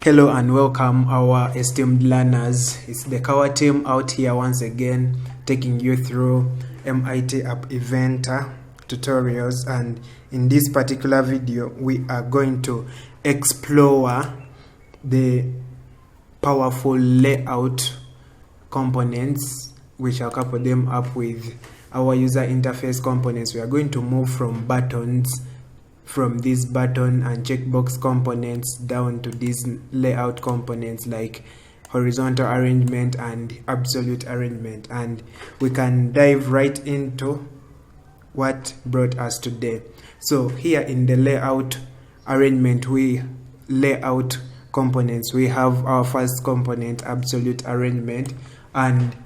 Hello and welcome our esteemed learners. It's the KAWA team out here once again taking you through MIT App Inventor tutorials, and in this particular video we are going to explore the powerful layout components. We shall couple them up with our user interface components. We are going to move from buttons, from these button and checkbox components down to these layout components like horizontal arrangement and absolute arrangement, and we can dive right into what brought us today. So here in the layout arrangement, layout components, we have our first component, absolute arrangement, and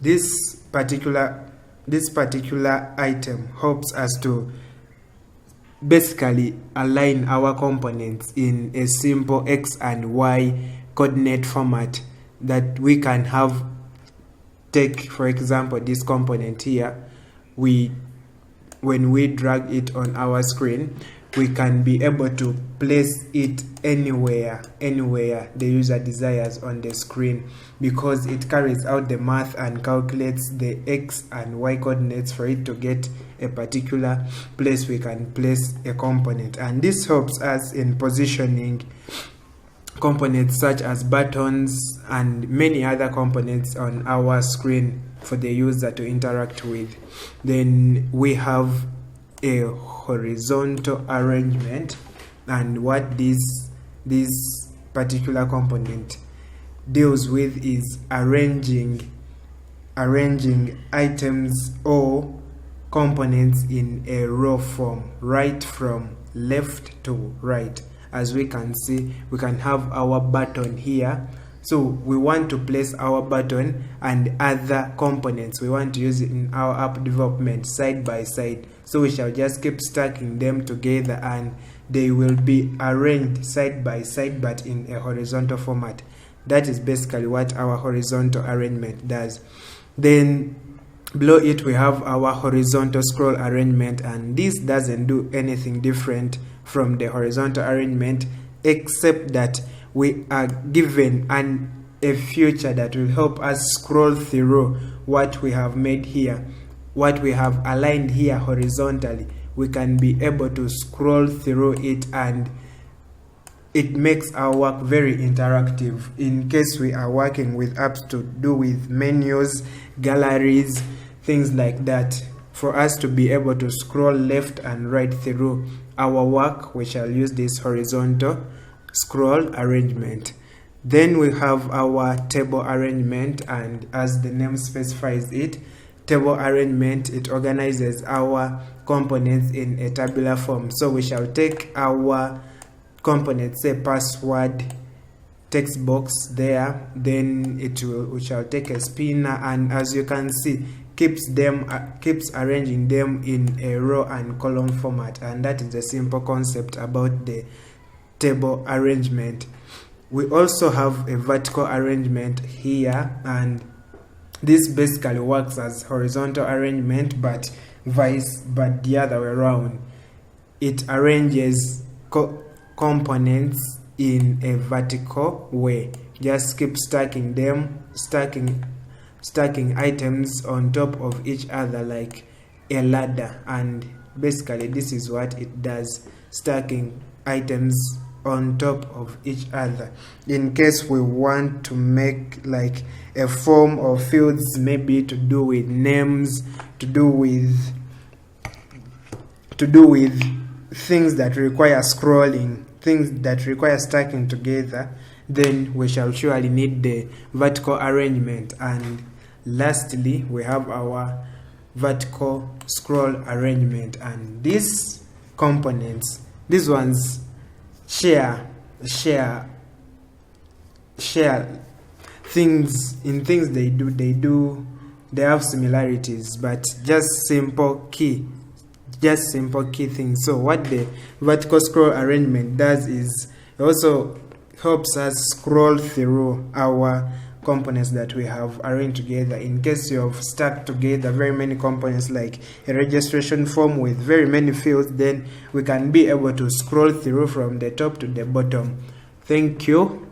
this particular item helps us to basically align our components in a simple X and Y coordinate format that we can have. Take for example this component here, when we drag it on our screen, we can be able to place it anywhere the user desires on the screen, because it carries out the math and calculates the X and Y coordinates for it to get a particular place we can place a component. And this helps us in positioning components such as buttons and many other components on our screen for the user to interact with. Then we have a horizontal arrangement, and what this particular component deals with is arranging items or components in a row form, right from left to right. As we can see, we can have our button here. So we want to place our button and other components. We want to use it in our app development side by side. So we shall just keep stacking them together and they will be arranged side by side but in a horizontal format. That is basically what our horizontal arrangement does. Then below it we have our horizontal scroll arrangement, and this doesn't do anything different from the horizontal arrangement, except that we are given a feature that will help us scroll through what we have made here, what we have aligned here horizontally. We can be able to scroll through it, and it makes our work very interactive in case we are working with apps to do with menus, galleries, things like that. For us to be able to scroll left and right through our work, we shall use this horizontal scroll arrangement. Then we have our table arrangement, and as the name specifies it, table arrangement, it organizes our components in a tabular form. So we shall take our component, say password text box there, then we shall take a spinner, and as you can see, keeps arranging them in a row and column format. And that is the simple concept about the table arrangement. We also have a vertical arrangement here, and this basically works as horizontal arrangement but the other way around. It arranges components in a vertical way. Just keep stacking them, stacking items on top of each other like a ladder, and basically this is what it does, stacking items on top of each other. In case we want to make like a form or fields, maybe to do with names, to do with things that require scrolling, things that require stacking together, then we shall surely need the vertical arrangement. And lastly, we have our vertical scroll arrangement, and these components, these ones share things they have similarities, but just simple key things. So what the vertical scroll arrangement does is it also helps us scroll through our components that we have arranged together. In case you have stacked together very many components like a registration form with very many fields, then we can be able to scroll through from the top to the bottom. Thank you.